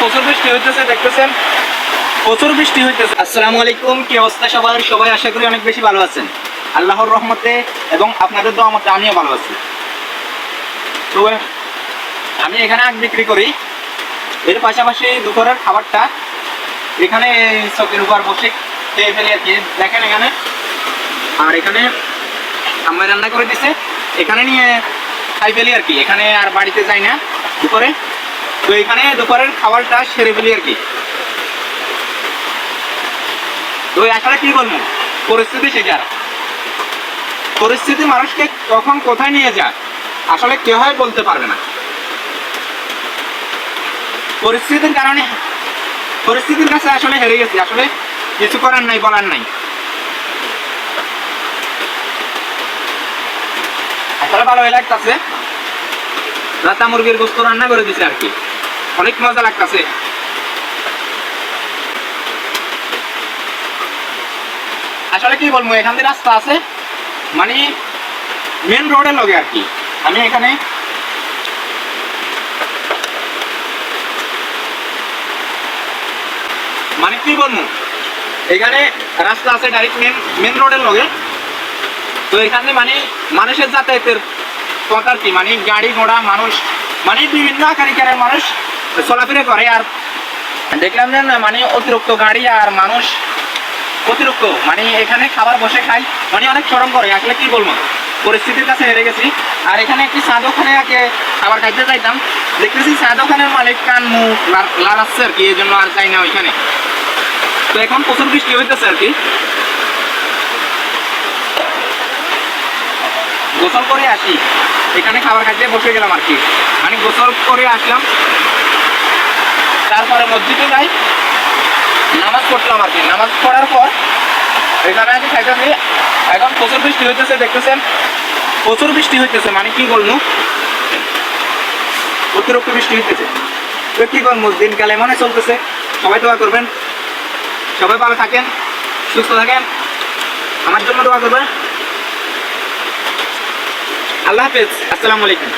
প্রচুর বৃষ্টি হইতেছে, দেখতেছেন প্রচুর বৃষ্টি হইতেছে। আসসালামু আলাইকুম, কি অবস্থা সবার? সবাই আশা করি অনেক বেশি ভালো আছেন আল্লাহর রহমতে, এবং আপনাদের দোয়ামতে আমিও ভালো আছি। তো আমি এখানে আখ বিক্রি করি, এর পাশাপাশি দুপুরের খাবারটা এখানে চকের উপর বসে খেয়ে ফেলি আর কি। দেখেন এখানে, আর এখানে আম্মা রান্না করে দিছে, এখানে নিয়ে খাই ফেলি আর কি। এখানে আর বাড়িতে যাই না দুপুরে, তো এখানে দুপুরের খাবারটা সেরে ফেলি আর কি। তো আসলে কি বলবো, পরিস্থিতি সেটার পরিস্থিতি মানুষকে কখন কোথায় নিয়ে যায় আসলে কেউ হয় বলতে পারবে না। পরিস্থিতির কারণে পরিস্থিতির কাছে আসলে হেরে গেছি, আসলে কিছু করার নাই, বলার নাই। আসলে ভালোই লাগতেছে, রাতা মুরগির গোস্ত রান্না করে দিছে আর কি, অনেক মজা লাগতেছে। আসলে কি বলবো, এখান থেকে রাস্তা আছে, মানে মেন রোডের লগে আর কি। আমি এখানে মানে কি বলবো, এখানে রাস্তা আছে ডাইরেক্ট মেন রোডের লগে। তো এখানে মানে মানুষের যাতায়াতের পথ আর কি, মানে গাড়ি ঘোড়া মানুষ, মানে বিভিন্ন আকারিকারের মানুষ চলাফেরা করে। আর দেখলাম যে মানে অতিরিক্ত গাড়ি আর মানুষ অতিরিক্ত, মানে এখানে খাবার বসে খাই, মানে অনেক শরম করে। আসলে কি বলবো, পরিস্থিতির কাছে হেরে গেছি। আর এখানে একটি চা দোকানে আগে খাবার খাইতে চাইতাম, দেখতেছি চা দোকানের মালিক কান মুখ লাড়াচ্ছে আর কি, এই জন্য আর যাই না ওইখানে। তো এখন প্রচুর বৃষ্টি হইতেছে আর কি। গোসল করে আসি, এখানে খাবার খাইতে বসে গেলাম আর কি, মানে গোসল করে আসলাম, তারপরে মসজিদে যাই, নামাজ পড়লাম আর কি। নামাজ পড়ার পর এখানে আগে খাইতেছি। এখন প্রচুর বৃষ্টি হইতেছে, দেখতেছেন প্রচুর বৃষ্টি হইতেছে, মানে কি বলবো, অতিরিক্ত বৃষ্টি হইতেছে। তো কি করবো, দিনকালে মনে চলতেছে। সবাই দোয়া করবেন, সবাই ভালো থাকেন, সুস্থ থাকেন, আমার জন্য দোয়া করবেন। আল্লাহ হাফেজ, আসসালামু আলাইকুম।